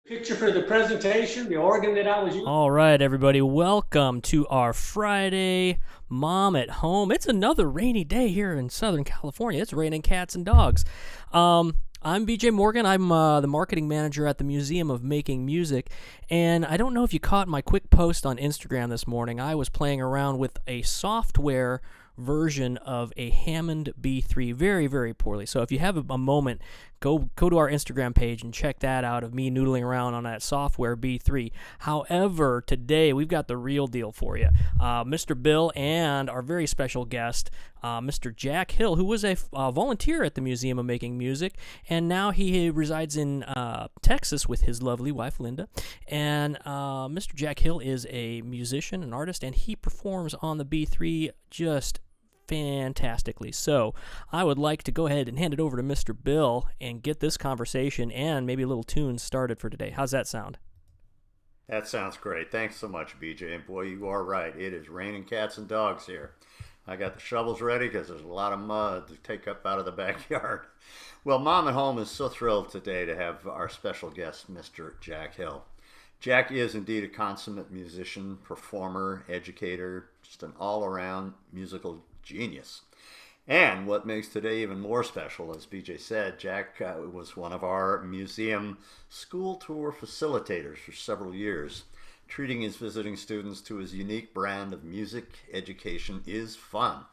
Picture for the presentation, the organ that I was using. All right, everybody, welcome to our Friday Mom at Home. It's another rainy day here in Southern California. It's raining cats and dogs. I'm BJ Morgan. I'm the marketing manager at the Museum of Making Music. And I don't know if you caught my quick post on Instagram this morning. I was playing around with a software version of a Hammond B3 very, very poorly. So if you have a moment, go to our Instagram page and check that out of me noodling around on that software B3. However, today we've got the real deal for you. Mr. Bill and our very special guest, Mr. Jack Hill, who was a volunteer at the Museum of Making Music, and now he resides in Texas with his lovely wife, Linda. And Mr. Jack Hill is a musician, an artist, and he performs on the B3 just fantastically. So I would like to go ahead and hand it over to Mr. Bill and get this conversation and maybe a little tune started for today. How's that sound? That sounds great. Thanks so much, BJ. And boy, you are right. It is raining cats and dogs here. I got the shovels ready because there's a lot of mud to take up out of the backyard. Well, Mom at Home is so thrilled today to have our special guest, Mr. Jack Hill. Jack is indeed a consummate musician, performer, educator, just an all-around musical genius. And what makes today even more special, as BJ said, Jack was one of our museum school tour facilitators for several years. Treating his visiting students to his unique brand of music education is fun.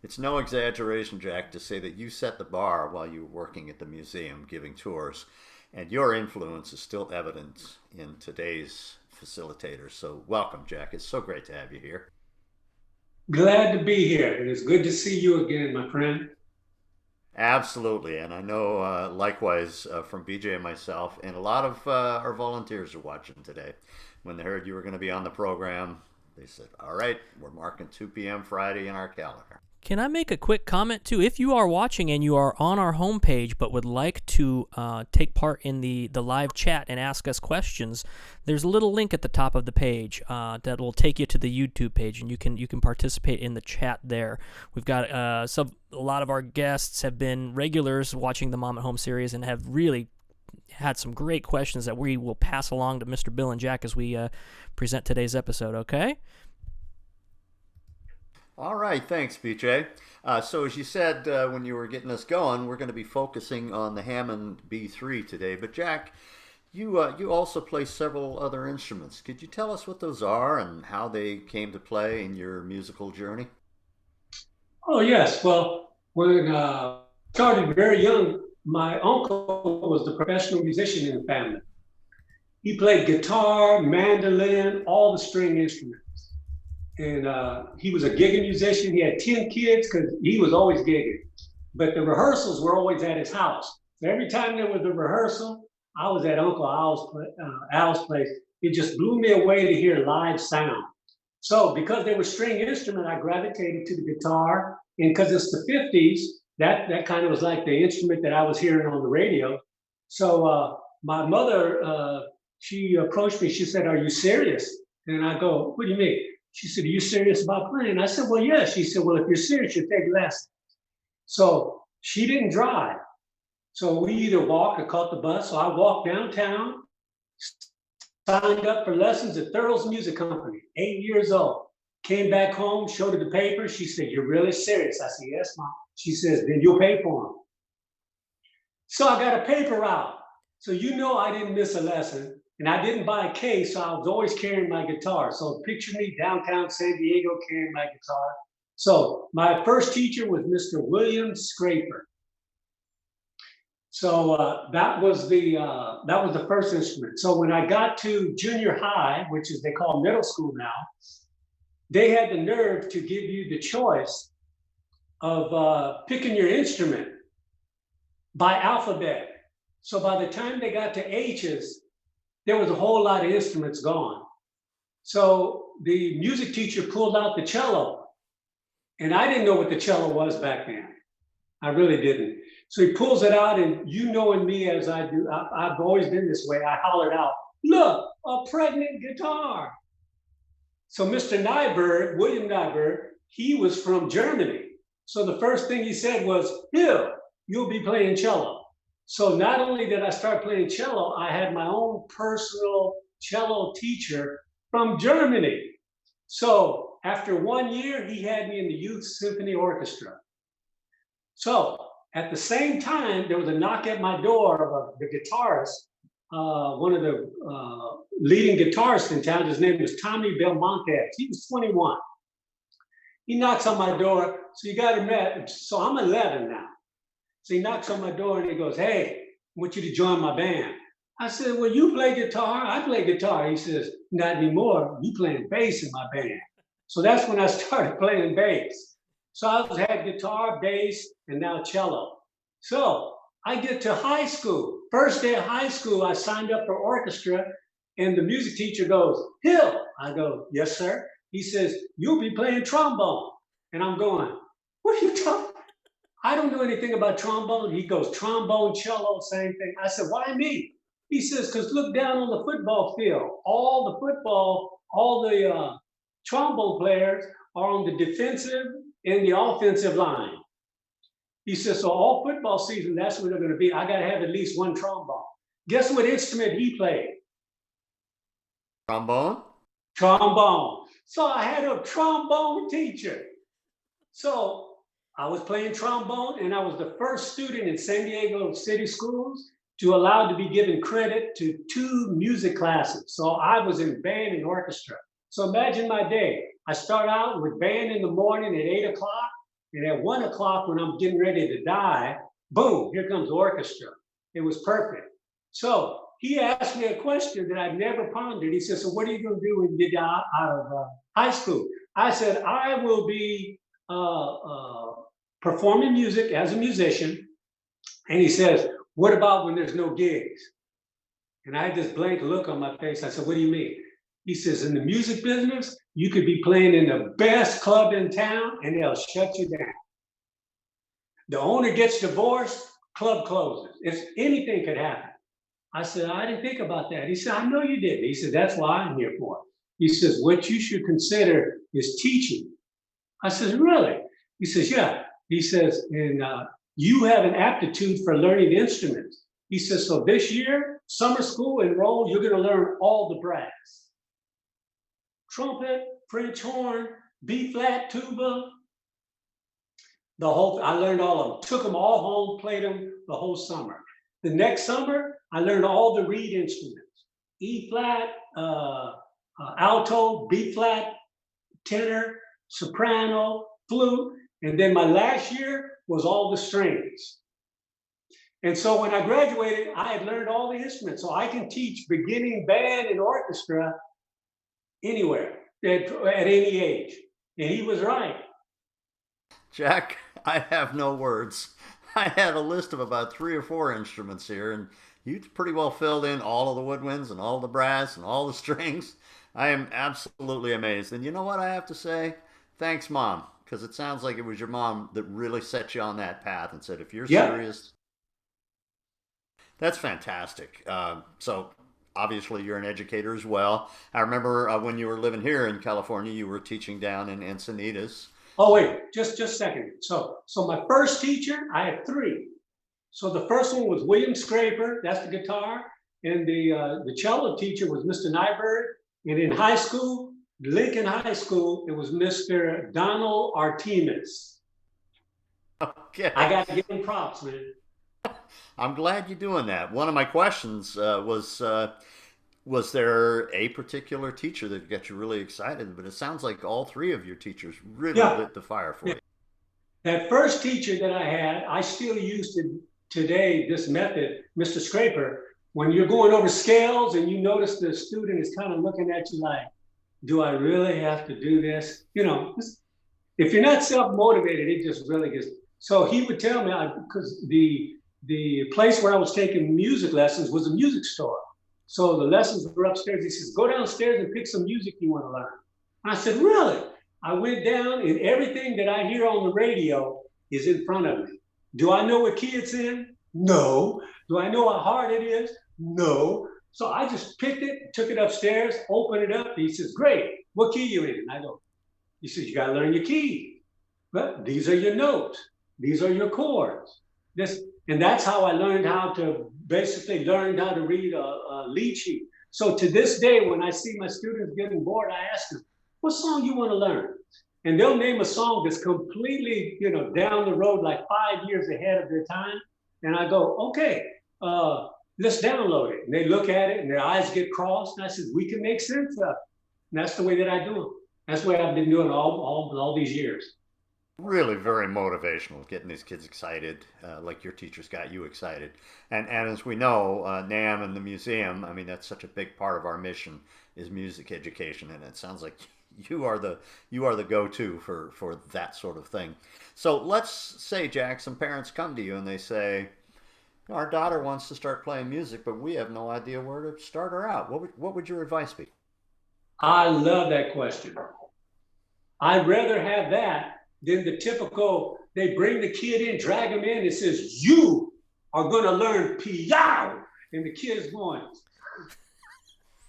It's no exaggeration, Jack, to say that you set the bar while you were working at the museum giving tours, and your influence is still evident in today's facilitators. So welcome, Jack. It's so great to have you here. Glad to be here. It is good to see you again, my friend. Absolutely, and I know likewise from BJ and myself, and a lot of our volunteers are watching today. When they heard you were going to be on the program, they said, all right, we're marking 2 p.m. Friday in our calendar. Can I make a quick comment too? If you are watching and you are on our homepage but would like to take part in the live chat and ask us questions, there's a little link at the top of the page that will take you to the YouTube page, and you can participate in the chat there. We've got a lot of our guests have been regulars watching the Mom at Home series and have really had some great questions that we will pass along to Mr. Bill and Jack as we present today's episode. Okay. All right, thanks, BJ. So as you said when you were getting us going, we're going to be focusing on the Hammond B3 today. But Jack, you also play several other instruments. Could you tell us what those are and how they came to play in your musical journey? Oh, yes. Well, when I started very young, my uncle was the professional musician in the family. He played guitar, mandolin, all the string instruments. And he was a gigging musician. He had 10 kids because he was always gigging. But the rehearsals were always at his house. So every time there was a rehearsal, I was at Uncle Al's place. It just blew me away to hear live sound. So because they were string instrument, I gravitated to the guitar. And because it's the 50s, that kind of was like the instrument that I was hearing on the radio. So my mother, she approached me. She said, "Are you serious?" And I go, "What do you mean?" She said, "Are you serious about playing?" I said, "Well, yeah." She said, "Well, if you're serious, you'll take lessons." So she didn't drive. So we either walked or caught the bus. So I walked downtown, signed up for lessons at Thurl's Music Company, 8 years old. Came back home, showed her the paper. She said, "You're really serious?" I said, "Yes, Mom." She says, "Then you'll pay for them." So I got a paper route. So I didn't miss a lesson. And I didn't buy a case, so I was always carrying my guitar. So picture me downtown San Diego carrying my guitar. So my first teacher was Mr. William Scraper. So that was the first instrument. So when I got to junior high, which is they call middle school now, they had the nerve to give you the choice of picking your instrument by alphabet. So by the time they got to H's, there was a whole lot of instruments gone. So the music teacher pulled out the cello, and I didn't know what the cello was back then. I really didn't. So he pulls it out, and knowing me as I do, I've always been this way. I hollered out, "Look, a pregnant guitar." So Mr. Nyberg, William Nyberg, he was from Germany. So the first thing he said was, "Here, you'll be playing cello." So not only did I start playing cello, I had my own personal cello teacher from Germany. So after 1 year, he had me in the Youth Symphony Orchestra. So at the same time, there was a knock at my door of the guitarist, one of the leading guitarists in town. His name was Tommy Belmonte. He was 21. He knocks on my door. So you got to met. So I'm 11 now. So he knocks on my door and he goes, "Hey, I want you to join my band." I said, "Well, you play guitar? I play guitar." He says, "Not anymore. You playing bass in my band." So that's when I started playing bass. So I had guitar, bass, and now cello. So I get to high school. First day of high school, I signed up for orchestra, and the music teacher goes, "Hill." I go, "Yes, sir." He says, "You'll be playing trombone." And I'm going, "What are you talking?" I don't know anything about trombone. He goes, "Trombone, cello, same thing." I said, "Why me?" He says, "Because look down on the football field. All the trombone players are on the defensive and the offensive line." He says, "So all football season, that's where they're going to be. I got to have at least one trombone." Guess what instrument he played? Trombone? Trombone. So I had a trombone teacher. So I was playing trombone, and I was the first student in San Diego City Schools to allow to be given credit to 2 music classes. So I was in band and orchestra. So imagine my day. I start out with band in the morning at 8 o'clock, and at 1 o'clock when I'm getting ready to die, boom, here comes orchestra. It was perfect. So he asked me a question that I'd never pondered. He said, "So what are you going to do when you get out of high school?" I said, "I will be performing music as a musician." And he says, "What about when there's no gigs?" And I had this blank look on my face. I said, "What do you mean?" He says, "In the music business, you could be playing in the best club in town and they'll shut you down. The owner gets divorced, club closes. Anything could happen." I said, "I didn't think about that." He said, "I know you didn't." He said, "That's why I'm here for it." He says, "What you should consider is teaching." I said, "Really?" He says, "Yeah." He says, "And you have an aptitude for learning instruments." He says, "So this year, summer school, enroll, you're going to learn all the brass. Trumpet, French horn, B flat, tuba, I learned all of them. Took them all home, played them the whole summer. The next summer, I learned all the reed instruments: E flat, alto, B flat, tenor, soprano, flute. And then my last year was all the strings. And so when I graduated, I had learned all the instruments. So I can teach beginning band and orchestra anywhere at any age. And he was right. Jack, I have no words. I had a list of about 3 or 4 instruments here, and you pretty well filled in all of the woodwinds and all the brass and all the strings. I am absolutely amazed. And you know what I have to say? Thanks, Mom, because it sounds like it was your mom that really set you on that path and said, if you're Yeah. serious, that's fantastic. So obviously you're an educator as well. I remember when you were living here in California, you were teaching down in Encinitas. Oh, wait, just a second. So my first teacher, I had 3. So the first one was William Scraper, that's the guitar, and the cello teacher was Mr. Nyberg. And in high school, Lincoln High School, it was Mr. Donald Artemis. Okay. I got to give him props, man. I'm glad you're doing that. One of my questions was there a particular teacher that got you really excited? But it sounds like all 3 of your teachers really lit the fire for you. That first teacher that I had, I still use today this method, Mr. Scraper. When you're going over scales and you notice the student is kind of looking at you like, do I really have to do this? You know, if you're not self-motivated, it just really gets. So he would tell me, because the place where I was taking music lessons was a music store. So the lessons were upstairs. He says, go downstairs and pick some music you want to learn. And I said, really? I went down and everything that I hear on the radio is in front of me. Do I know what key it's in? No. Do I know how hard it is? No. So I just picked it, took it upstairs, opened it up. He says, great. What key you in? And I go, he says, you got to learn your key. But these are your notes. These are your chords. And that's how I learned how to basically learn how to read a lead sheet. So to this day, when I see my students getting bored, I ask them, what song you want to learn? And they'll name a song that's completely, down the road, like 5 years ahead of their time. And I go, okay, let's download it. And they look at it and their eyes get crossed. And I said, we can make sense of it. And that's the way that I do it. That's the way I've been doing all these years. Really very motivational, getting these kids excited, like your teachers got you excited. And as we know, NAM and the museum, I mean, that's such a big part of our mission is music education, and it sounds like you are the go-to for that sort of thing. So let's say, Jack, some parents come to you and they say, our daughter wants to start playing music, but we have no idea where to start her out. What would your advice be? I love that question. I'd rather have that than the typical, they bring the kid in, drag him in, and says, you are going to learn piano. And the kid is going.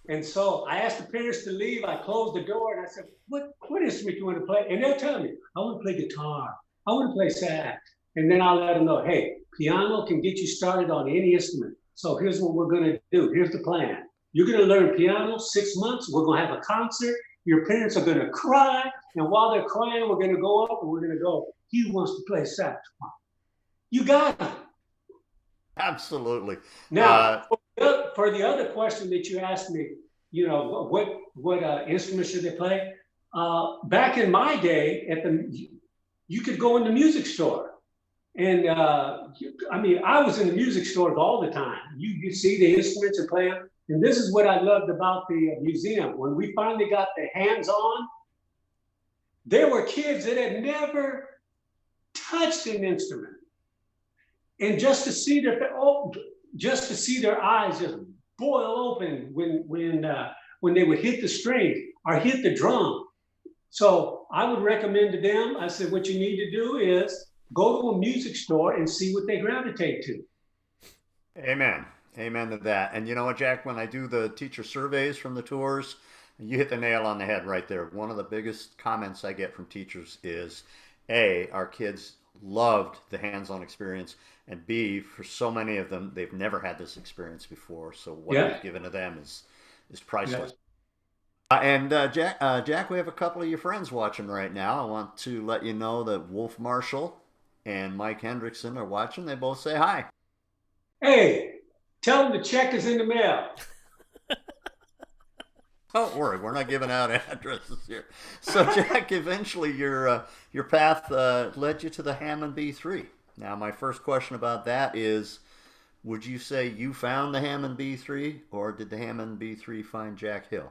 And so I asked the parents to leave. I closed the door and I said, what instrument do you want to play? And they'll tell me, I want to play guitar. I want to play sax. And then I'll let them know, hey, piano can get you started on any instrument. So here's what we're going to do. Here's the plan. You're going to learn piano 6 months. We're going to have a concert. Your parents are going to cry. And while they're crying, we're going to go up and we're going to go, he wants to play saxophone. You got it. Absolutely. Now, for the other question that you asked me, what instrument should they play? Back in my day, you could go in the music store. And I was in the music stores all the time. You see the instruments and play them. And this is what I loved about the museum. When we finally got the hands-on, there were kids that had never touched an instrument. And just to see their eyes just boil open when they would hit the strings or hit the drum. So I would recommend to them, I said, what you need to do is go to a music store and see what they gravitate to. Amen. Amen to that. And you know what, Jack, when I do the teacher surveys from the tours, you hit the nail on the head right there. One of the biggest comments I get from teachers is, A, our kids loved the hands-on experience, and B, for so many of them, they've never had this experience before. So what you've given to them is priceless. Jack, we have a couple of your friends watching right now. I want to let you know that Wolf Marshall and Mike Hendrickson are watching. They both say hi. Hey, tell them the check is in the mail. Don't worry, we're not giving out addresses here. So, Jack, eventually your path led you to the Hammond B3. Now, my first question about that is, would you say you found the Hammond B3, or did the Hammond B3 find Jack Hill?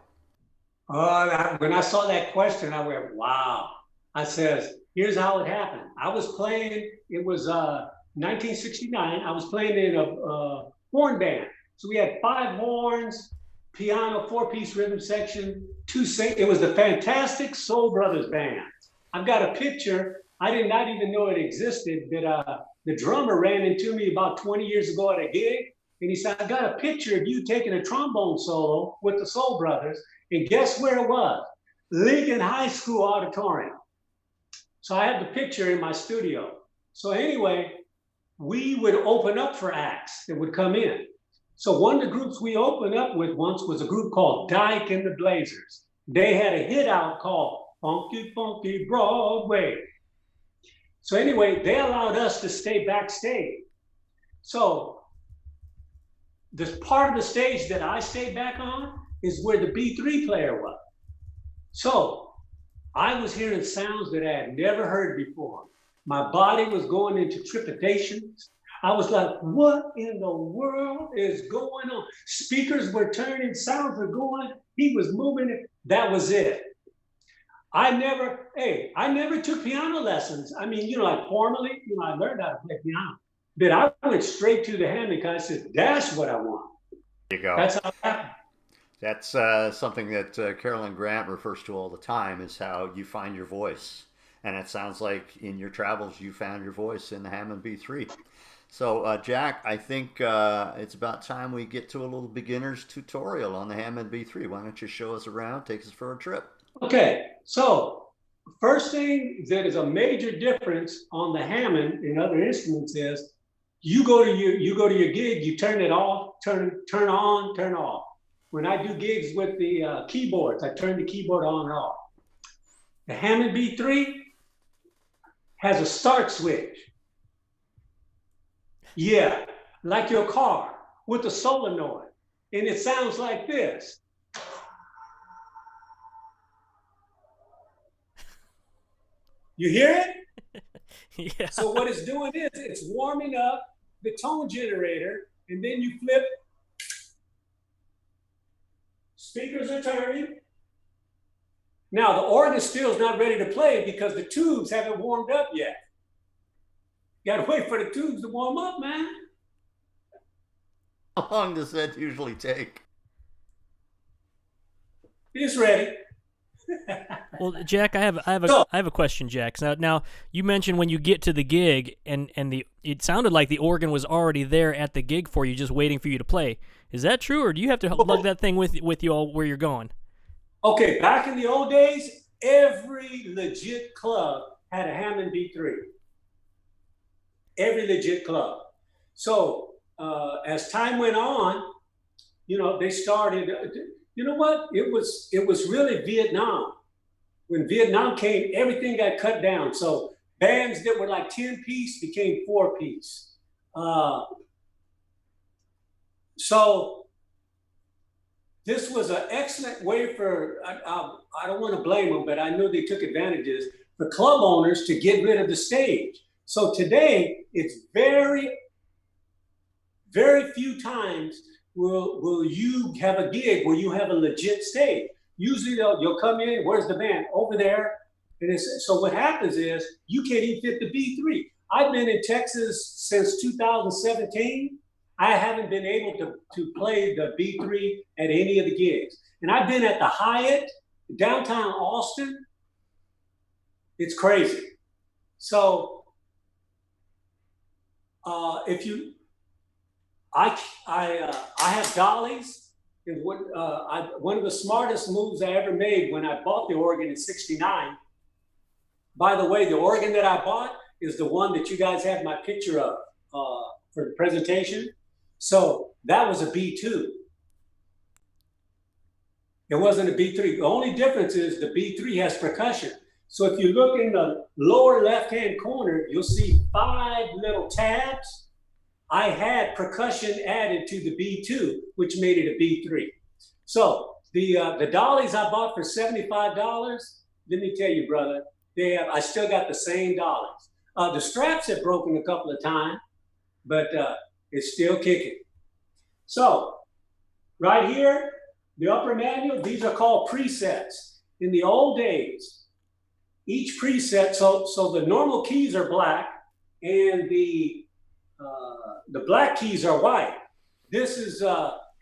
When I saw that question, I went, wow. I says, here's how it happened. I was playing, it was 1969. I was playing in a horn band. So we had 5 horns, piano, 4-piece rhythm section, 2 sing. It was the Fantastic Soul Brothers Band. I've got a picture. I did not even know it existed, but the drummer ran into me about 20 years ago at a gig. And he said, I got a picture of you taking a trombone solo with the Soul Brothers. And guess where it was? Lincoln High School Auditorium. So I had the picture in my studio. So anyway, we would open up for acts that would come in. So one of the groups we opened up with once was a group called Dyke and the Blazers. They had a hit out called Funky Funky Broadway. So anyway, they allowed us to stay backstage. So this part of the stage that I stayed back on is where the B3 player was. So I was hearing sounds that I had never heard before. My body was going into trepidation. I was like, what in the world is going on? Speakers were turning, sounds were going, he was moving it. That was it. I never took piano lessons. I mean, like formally, I learned how to play piano. But I went straight to the Hammond because I said, that's what I want. There you go. That's how it happened. That's something that Carolyn Grant refers to all the time, is how you find your voice. And it sounds like in your travels, you found your voice in the Hammond B3. So, Jack, I think it's about time we get to a little beginner's tutorial on the Hammond B3. Why don't you show us around, take us for a trip? Okay, so first thing that is a major difference on the Hammond and other instruments is you go to your gig, you turn it off, turn on, turn off. When I do gigs with the keyboards, I turn the keyboard on and off. The Hammond B3 has a start switch. Yeah, like your car with a solenoid. And it sounds like this. You hear it? Yeah. So what it's doing is it's warming up the tone generator, and then you flip. Speakers are turning. Now the organ still is not ready to play because the tubes haven't warmed up yet. You gotta wait for the tubes to warm up, man. How long does that usually take? It's ready. Well, Jack, I have a question, Jack. Now you mentioned when you get to the gig and it sounded like the organ was already there at the gig for you, just waiting for you to play. Is that true, or do you have to lug that thing with you all where you're going? Okay, back in the old days, every legit club had a Hammond B3. Every legit club. So as time went on, they started. You know what? It was really Vietnam. When Vietnam came, everything got cut down. So bands that were like 10-piece became 4-piece. So this was an excellent way for, I don't want to blame them, but I know they took advantages, for club owners to get rid of the stage. So today, it's very, very few times will you have a gig where you have a legit stage. Usually you'll come in, where's the band? Over there. And so what happens is you can't even fit the B3. I've been in Texas since 2017. I haven't been able to play the B3 at any of the gigs. And I've been at the Hyatt, downtown Austin. It's crazy. So I have dollies, and one of the smartest moves I ever made when I bought the organ in '69. By the way, the organ that I bought is the one that you guys have my picture of for the presentation. So that was a B2. It wasn't a B3. The only difference is the B3 has percussion. So if you look in the lower left-hand corner, you'll see 5 little tabs. I had percussion added to the B2, which made it a B3. So the dollies I bought for $75, let me tell you, brother, I still got the same dollies. The straps have broken a couple of times, but it's still kicking. So right here, the upper manual, these are called presets. In the old days, each preset, so the normal keys are black and the black keys are white. This is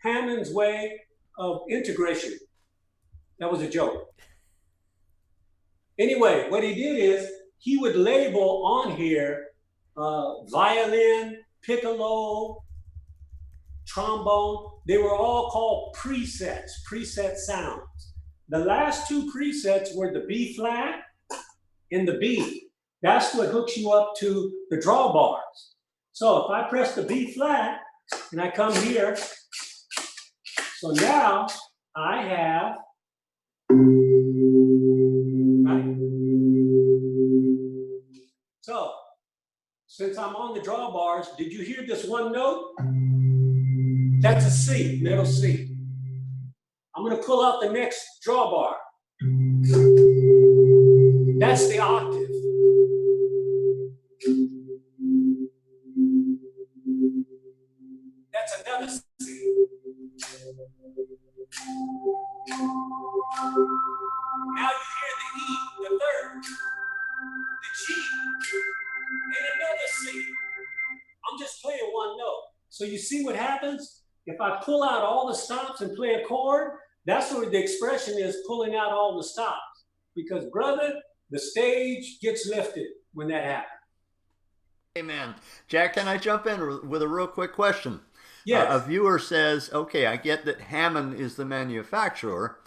Hammond's way of integration. That was a joke. Anyway, what he did is he would label on here violin, piccolo, trombone. They were all called presets, preset sounds. The last 2 presets were the B flat and the B. That's what hooks you up to the drawbars. So if I press the B flat and I come here, so now I have, right? So since I'm on the drawbars, did you hear this one note? That's a C, middle C. I'm gonna pull out the next drawbar. That's the octave. That's another C. Now you hear the E, the third, the G, and another C. I'm just playing one note. So you see what happens? If I pull out all the stops and play a chord, that's where the expression is, pulling out all the stops. Because brother, the stage gets lifted when that happens. Amen. Jack, can I jump in with a real quick question? Yes. A viewer says, okay, I get that Hammond is the manufacturer,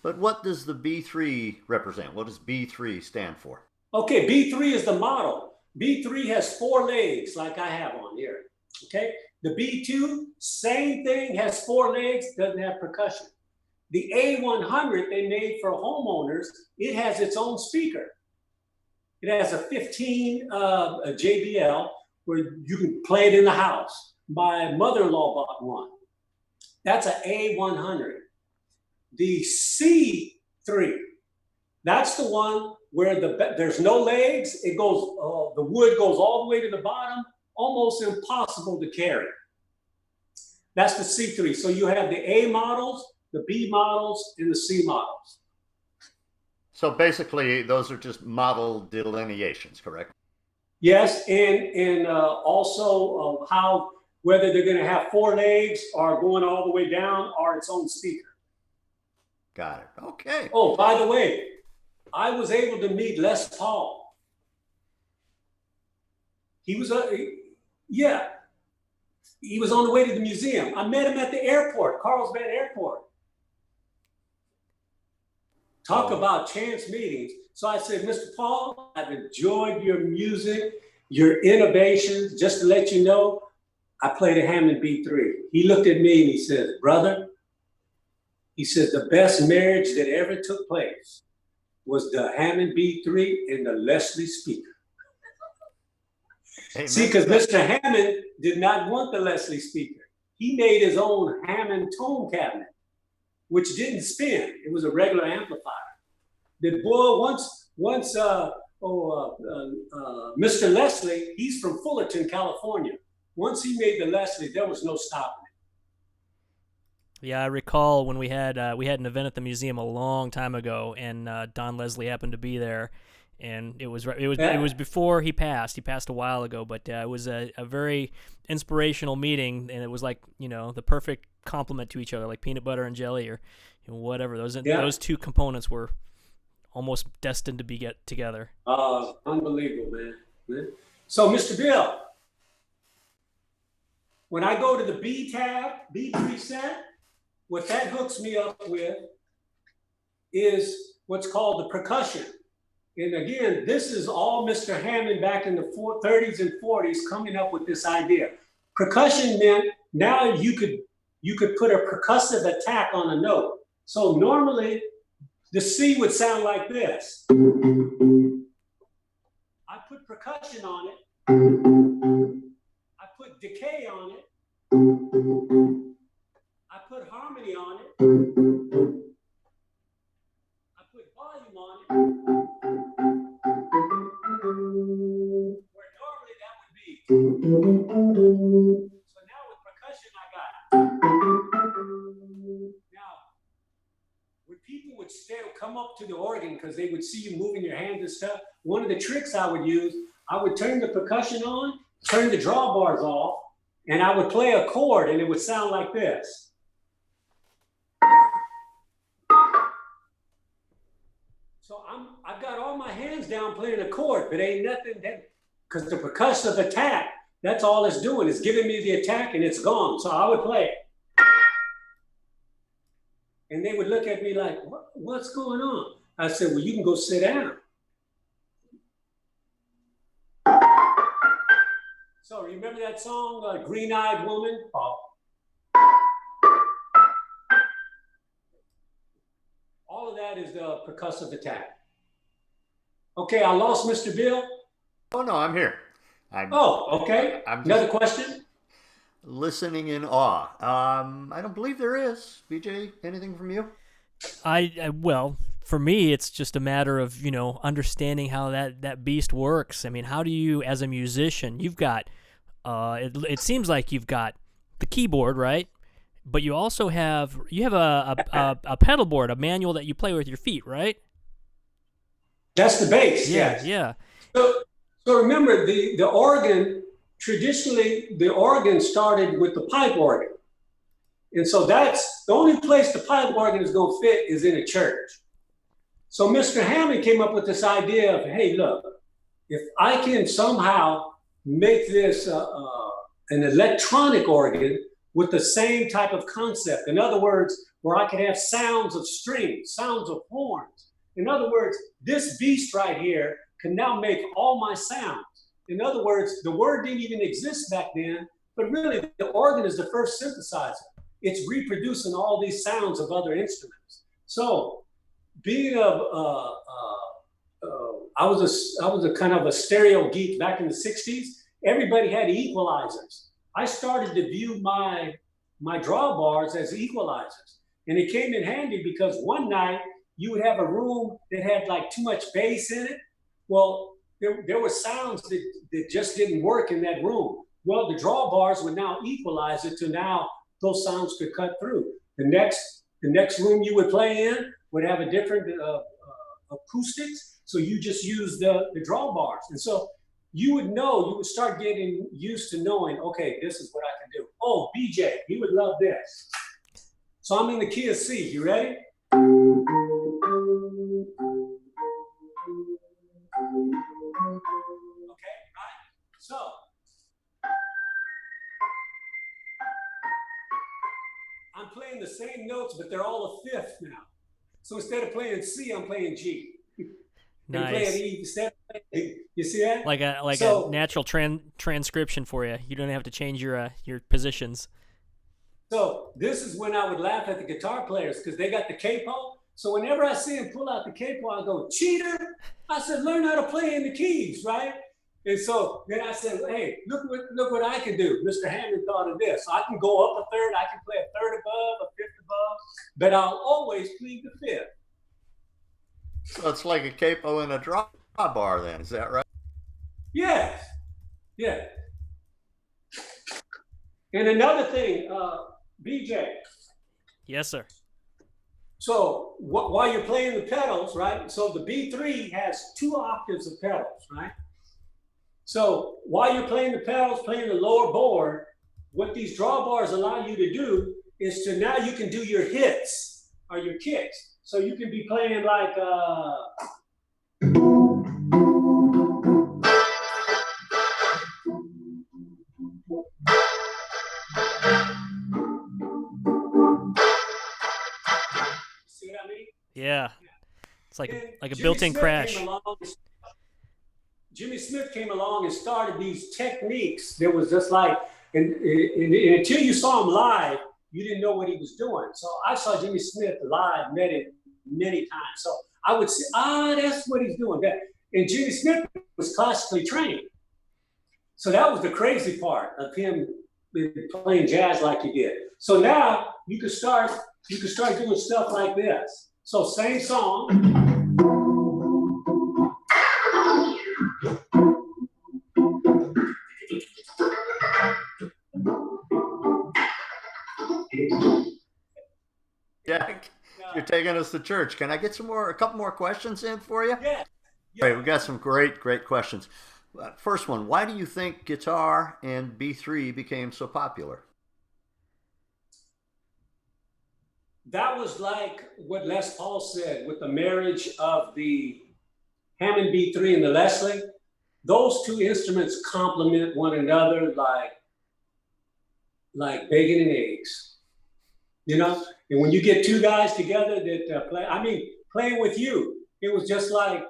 but what does the B3 represent? What does B3 stand for? Okay, B3 is the model. B3 has 4 legs, like I have on here. Okay, the B2, same thing, has 4 legs, doesn't have percussion. The A100 they made for homeowners, it has its own speaker. It has a 15 a JBL where you can play it in the house. My mother-in-law bought one. That's an A100. The C3, that's the one where there's no legs. It goes, the wood goes all the way to the bottom, almost impossible to carry. That's the C3. So you have the A models, the B models, and the C models. So basically, those are just model delineations, correct? Yes, and also how, whether they're going to have 4 legs or going all the way down or its own speaker. Got it. Okay. Oh, by the way, I was able to meet Les Paul. He was yeah, he was on the way to the museum. I met him at the airport, Carlsbad Airport. Talk about chance meetings. So I said, Mr. Paul, I've enjoyed your music, your innovations. Just to let you know, I played a Hammond B3. He looked at me and he said, brother, he said, the best marriage that ever took place was the Hammond B3 and the Leslie speaker. Amen. See, because Mr. Hammond did not want the Leslie speaker. He made his own Hammond tone cabinet, which didn't spin. It was a regular amplifier. The boy, Mr. Leslie, he's from Fullerton, California. Once he made the Leslie, there was no stopping it. Yeah, I recall when we had an event at the museum a long time ago, and Don Leslie happened to be there, and it was before he passed. He passed a while ago, but it was a very inspirational meeting, and it was like, you know, the perfect complement to each other, like peanut butter and jelly, or whatever. Those two components were almost destined to get together. Unbelievable, man. So, Mr. Bill, when I go to the B3 set, what that hooks me up with is what's called the percussion. And again, this is all Mr. Hammond back in the 30s and 40s coming up with this idea. Percussion meant now you could put a percussive attack on a note. So normally the C would sound like this. I put percussion on it. I put decay on it. I put harmony on it. I put volume on it. Where normally that would be. So now with percussion, I got it. Now, when people would come up to the organ because they would see you moving your hands and stuff, one of the tricks I would use, I would turn the percussion on, turn the drawbars off, and I would play a chord and it would sound like this. So I've got all my hands down playing a chord, but ain't nothing that, because the percussive attack, that's all it's doing. It's giving me the attack and it's gone. So I would play it. And they would look at me like, what's going on? I said, well, you can go sit down. So remember that song, Green-Eyed Woman? Oh. All of that is the percussive attack. Okay, I lost Mr. Bill. Oh, no, I'm here. Okay. Another question? Listening in awe. I don't believe there is. BJ, anything from you? Well, for me, it's just a matter of, understanding how that beast works. I mean, how do you, as a musician, you've got, it seems like you've got the keyboard, right? But you also have a pedal board, a manual that you play with your feet, right? That's the bass. Yeah, yes. Yeah. So remember, the organ, traditionally, the organ started with the pipe organ. And so that's the only place the pipe organ is going to fit is in a church. So Mr. Hammond came up with this idea of, hey, look, if I can somehow make this an electronic organ with the same type of concept. In other words, where I could have sounds of strings, sounds of horns. In other words, this beast right here can now make all my sounds. In other words, the word didn't even exist back then, but really the organ is the first synthesizer. It's reproducing all these sounds of other instruments. So being I was a kind of a stereo geek back in the 60s. Everybody had equalizers. I started to view my drawbars as equalizers. And it came in handy because one night you would have a room that had like too much bass in it. Well, there were sounds that just didn't work in that room. Well, the drawbars would now equalize it to now those sounds could cut through. The next room you would play in would have a different acoustics. So you just use the drawbars. And so you would start getting used to knowing, okay, this is what I can do. Oh, BJ, he would love this. So I'm in the key of C. You ready? Okay, right? So I'm playing the same notes, but they're all a fifth now. So instead of playing C, I'm playing G. Nice. Playing E instead of playing, you see that? Like a natural transcription for you. You don't have to change your positions. So this is when I would laugh at the guitar players because they got the capo. So whenever I see them pull out the capo, I go, cheater. I said, learn how to play in the keys, right? And so then I said, hey, look what I can do. Mr. Hammond thought of this. So I can go up a third. I can play a third above, a fifth above, but I'll always plead the fifth. So it's like a capo and a drawbar then, is that right? Yes. Yeah. And another thing, BJ. Yes, sir. So while you're playing the pedals, right? So the B3 has 2 octaves of pedals, right? So while you're playing the pedals, playing the lower board, what these drawbars allow you to do is to now you can do your hits or your kicks. So you can be playing like see what I mean? Yeah. It's like a Jimmy built-in Smith crash. Jimmy Smith came along and started these techniques. There was just like, and until you saw him live, you didn't know what he was doing. So I saw Jimmy Smith live, met him many times. So I would say, that's what he's doing. And Jimmy Smith was classically trained. So that was the crazy part of him playing jazz like he did. So now you can start doing stuff like this. So same song. Jack, you're taking us to church. Can I get a couple more questions in for you? Yeah. All right, we've got some great questions. First one, why do you think guitar and B3 became so popular? That was like what Les Paul said with the marriage of the Hammond B3 and the Leslie. Those 2 instruments complement one another like bacon and eggs, you know? And when you get 2 guys together that play, playing with you, it was just like,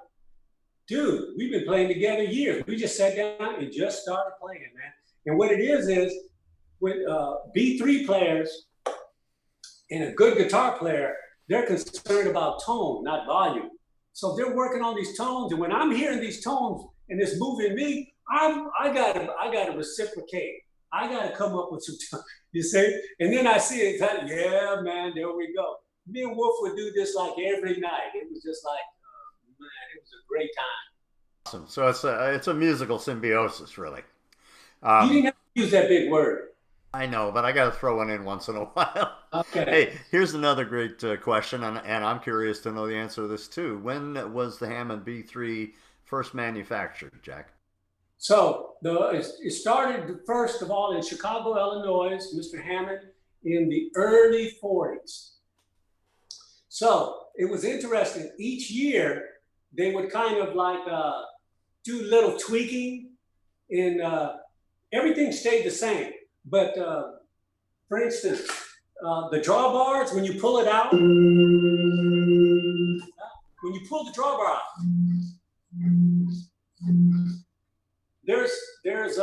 dude, we've been playing together years. We just sat down and just started playing, man. And what it is with B3 players and a good guitar player, they're concerned about tone, not volume. So they're working on these tones, and when I'm hearing these tones and it's moving me, I gotta reciprocate. I gotta come up with some tone, you see? And then I see it, yeah, man, there we go. Me and Wolf would do this like every night. It was just like, man, it was a great time. Awesome. So it's a musical symbiosis, really. You didn't have to use that big word. I know, but I got to throw one in once in a while. Okay. Hey, here's another great question, and I'm curious to know the answer to this too. When was the Hammond B3 first manufactured, Jack? So it started, first of all, in Chicago, Illinois, Mr. Hammond, in the early 40s. So it was interesting. Each year, they would kind of like do little tweaking, and everything stayed the same. But for instance, the drawbars, when you pull it out, when you pull the drawbar out, there's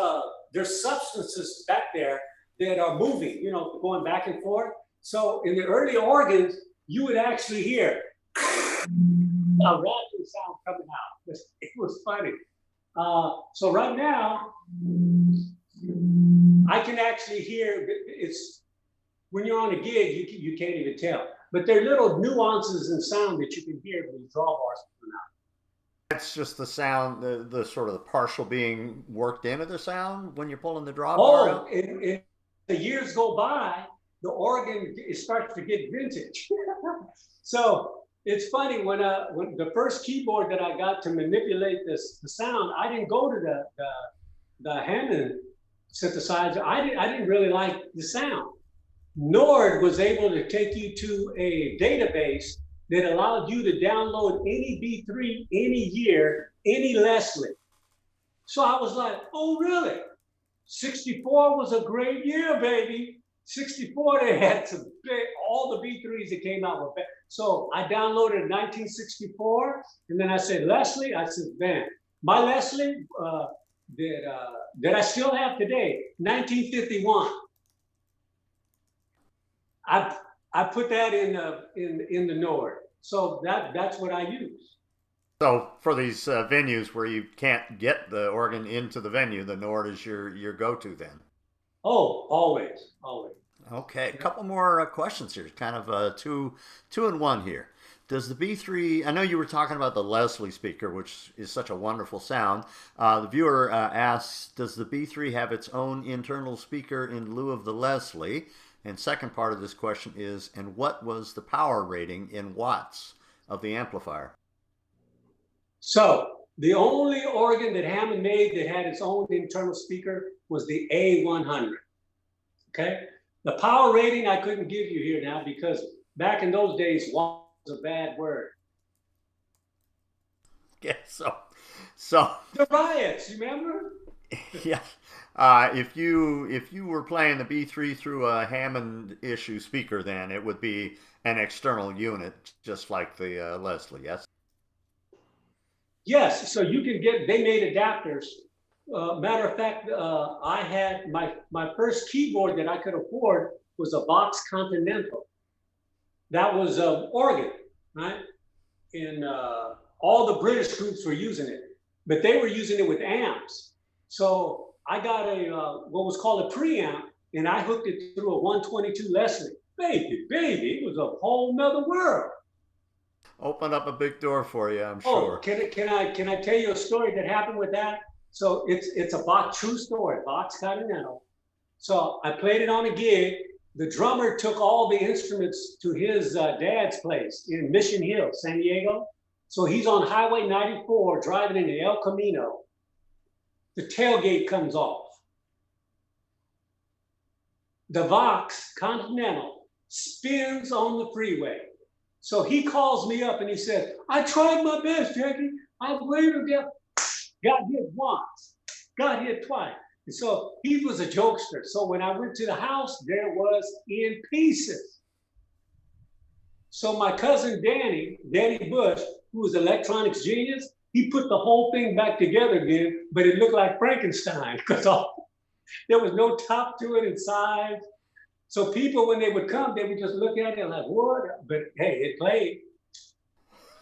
there's substances back there that are moving, you know, going back and forth. So in the early organs, you would actually hear a rattling sound coming out. It was funny. So right now, I can actually hear, it's, when you're on a gig, you can't even tell. But there are little nuances in sound that you can hear when the drawbars come out. That's just the sound, the sort of the partial being worked into the sound when you're pulling the drawbar out? Oh, and the years go by, the organ, it starts to get vintage. So it's funny, when the first keyboard that I got to manipulate the sound, I didn't go to the Hammond synthesizer. I didn't really like the sound. Nord was able to take you to a database that allowed you to download any B3, any year, any Leslie. So I was like, oh, really? 64 was a great year, baby. 64, they had some big, all the B3s that came out were bad. So I downloaded 1964, and then I said, Leslie, I said, man, my Leslie that I still have today, 1951. I put that in the Nord. So that's what I use. So for these venues where you can't get the organ into the venue, the Nord is your go-to then. Oh, always, always. Okay, a couple more questions here. Kind of two in one here. Does the B3? I know you were talking about the Leslie speaker, which is such a wonderful sound. The viewer asks, does the B3 have its own internal speaker in lieu of the Leslie? And second part of this question is, and what was the power rating in watts of the amplifier? So the only organ that Hammond made that had its own internal speaker was the A100. Okay, the power rating I couldn't give you here now because back in those days, watt was a bad word. Yeah, so the riots, you remember? Yeah. If you were playing the B3 through a Hammond issue speaker, then it would be an external unit, just like the Leslie. Yes. Yes. So you can get. They made adapters. Matter of fact, I had my first keyboard that I could afford was a Vox Continental. That was organ, right? And all the British groups were using it, but they were using it with amps. So I got a what was called a preamp, and I hooked it through a 122 Leslie. Baby, it was a whole nother world. Opened up a big door for you, I'm sure. Oh, can I tell you a story that happened with that? So it's a true story, Vox Continental. So I played it on a gig. The drummer took all the instruments to his dad's place in Mission Hill, San Diego. So he's on Highway 94 driving into El Camino. The tailgate comes off. The Vox Continental spins on the freeway. So he calls me up and he says, I tried my best, Jackie. I waited, got hit once, got hit twice. And so he was a jokester. So when I went to the house, there was in pieces. So my cousin Danny Bush, who was electronics genius, he put the whole thing back together again, but it looked like Frankenstein because there was no top to it inside. So people, when they would come, they would just look at it like, what? But hey, it played.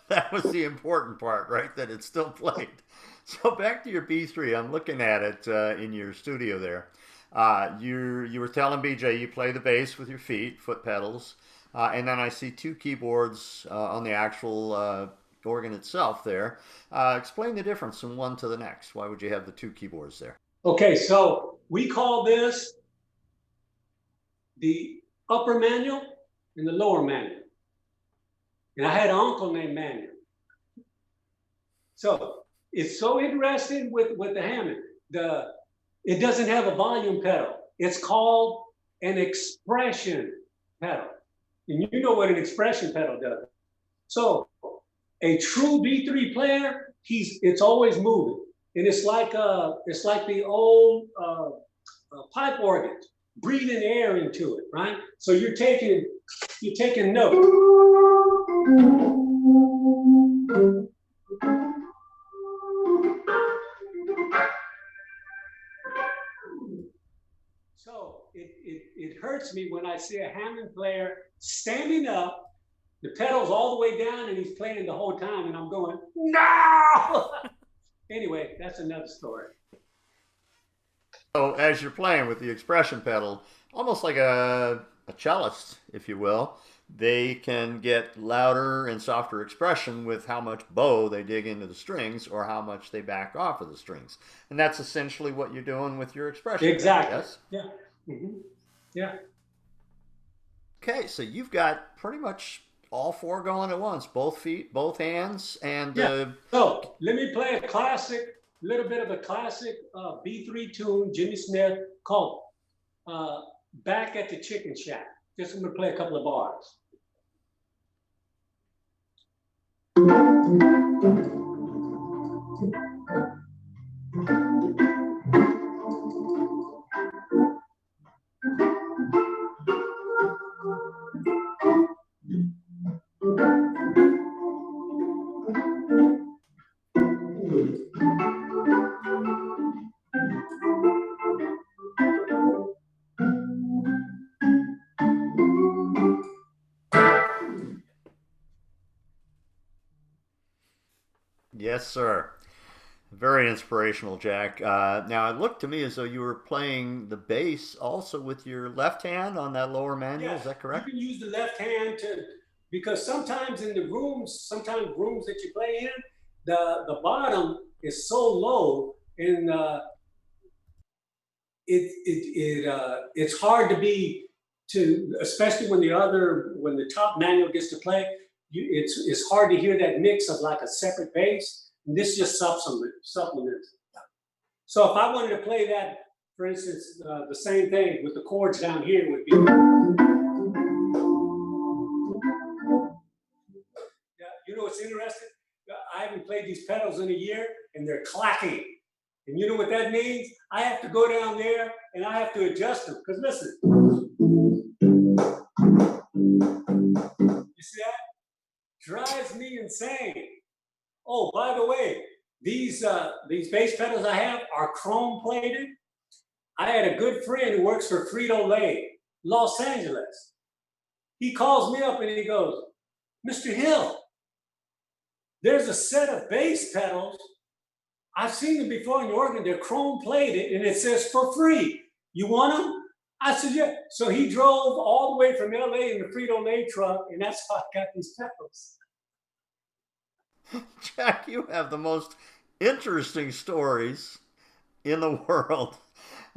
That was the important part, right? That it still played. So back to your B3, I'm looking at it in your studio there. You were telling BJ you play the bass with your feet, foot pedals, and then I see two keyboards on the actual organ itself there. Explain the difference from one to the next. Why would you have the two keyboards there? Okay, so we call this the upper manual and the lower manual. And I had an uncle named Manuel. So it's so interesting with the Hammond. It doesn't have a volume pedal. It's called an expression pedal. And you know what an expression pedal does. So a true B3 player, it's always moving. And it's like the old pipe organs, breathing air into it, right? So you're taking notes. hurts me when I see a Hammond player standing up, the pedals all the way down, and he's playing the whole time, and I'm going, no! Anyway, that's another story. So as you're playing with the expression pedal, almost like a cellist, if you will, they can get louder and softer expression with how much bow they dig into the strings or how much they back off of the strings. And that's essentially what you're doing with your expression Exactly. pedal, yes? Yeah. Mm-hmm. Yeah. Okay, so you've got pretty much all four going at once, both feet, both hands, and yeah. So let me play a classic, little bit of a classic B3 tune, Jimmy Smith, called Back at the Chicken Shack. Just I'm gonna play a couple of bars. yes, sir. Very inspirational, Jack. Now, it looked to me as though you were playing the bass also with your left hand on that lower manual. Yes, is that correct? you can use the left hand because sometimes in the rooms, that you play in, the bottom is so low, and it's hard especially when the top manual gets to play, it's hard to hear that mix of like a separate bass, and this just supplements. So if I wanted to play that, for instance, the same thing with the chords down here would be. Yeah, you know what's interesting? I haven't played these pedals in a year, and they're clacking. And you know what that means? I have to go down there and I have to adjust them. Because listen, you see that? Drives me insane. Oh, by the way, these bass pedals I have are chrome plated. I had a good friend who works for Frito-Lay, Los Angeles. He calls me up and he goes, Mr. Hill, there's a set of bass pedals. I've seen them before in the organ. They're chrome plated and it says for free. You want them? I said, yeah. So he drove all the way from LA in the Frito-Lay truck, and that's how I got these pedals. Jack, you have the most interesting stories in the world.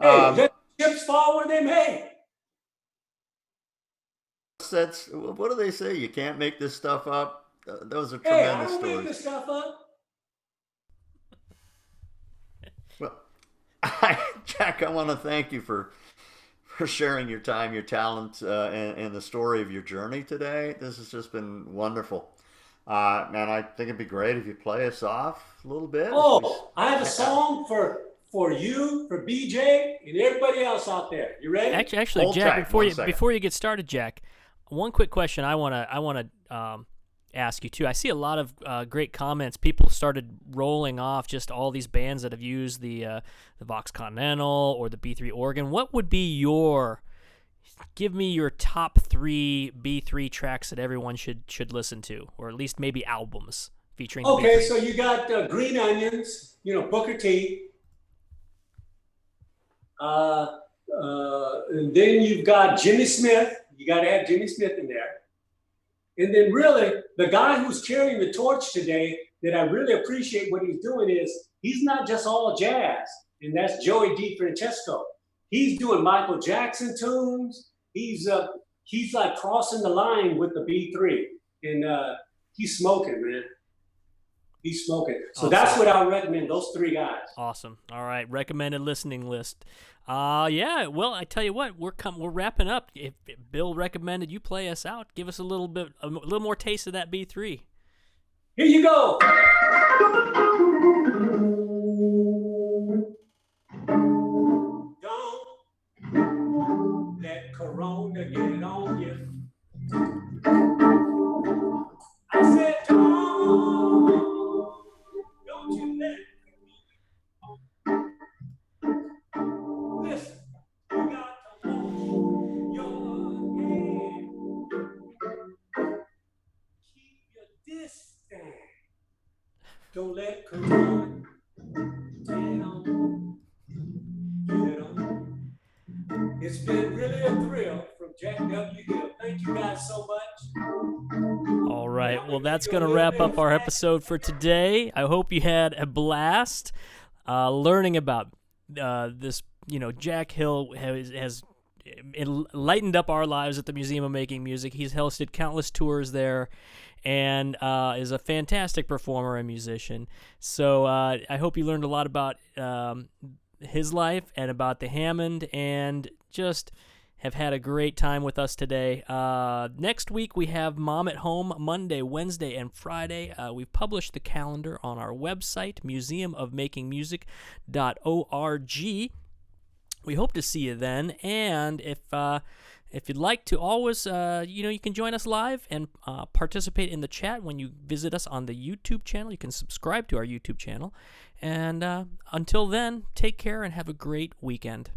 Hey, let chips fall where they may. What do they say? You can't make this stuff up. Those are Hey, tremendous I don't stories. make this stuff up. Well, Jack, I want to thank you for sharing your time, your talent, and the story of your journey today. This has just been wonderful. Man, I think it'd be great if you play us off a little bit. Oh, I have a song for you, for BJ, and everybody else out there. You ready? Actually, Hold Jack, tight, before you get started, Jack, one quick question I wanna ask you too. I see a lot of great comments. People started rolling off just all these bands that have used the Vox Continental or the B3 organ. What would be give me your top 3 B3 tracks that everyone should listen to, or at least maybe albums featuring the Okay, B3. so you got Green Onions, Booker T. And then you've got Jimmy Smith. You got to have Jimmy Smith in there. And then really, the guy who's carrying the torch today that I really appreciate what he's doing is he's not just all jazz, and that's Joey DeFrancesco. He's doing Michael Jackson tunes. He's like crossing the line with the B3, and he's smoking, man. He's smoking. So Awesome. That's what I would recommend, those 3 guys. Awesome. All right, recommended listening list. Yeah. Well, I tell you what, we're wrapping up. If Bill recommended you play us out, give us a little more taste of that B3. Here you go. Don't let Corona get on you. I said, don't you let Corona. Listen, you got to wash your this thing. Don't let it come on. Get on. Get on. It's been really a thrill from Jack W. Hill. Thank you guys so much. All right. Well, that's going to wrap up our episode for today. I hope you had a blast learning about this. Jack Hill has lightened up our lives at the Museum of Making Music. He's hosted countless tours there and is a fantastic performer and musician. So I hope you learned a lot about his life and about the Hammond, and just have had a great time with us today. Next week we have Mom at Home, Monday, Wednesday, and Friday. We've published the calendar on our website, museumofmakingmusic.org. We hope to see you then, and if you'd like to always, you can join us live and participate in the chat when you visit us on the YouTube channel. You can subscribe to our YouTube channel, and until then, take care and have a great weekend.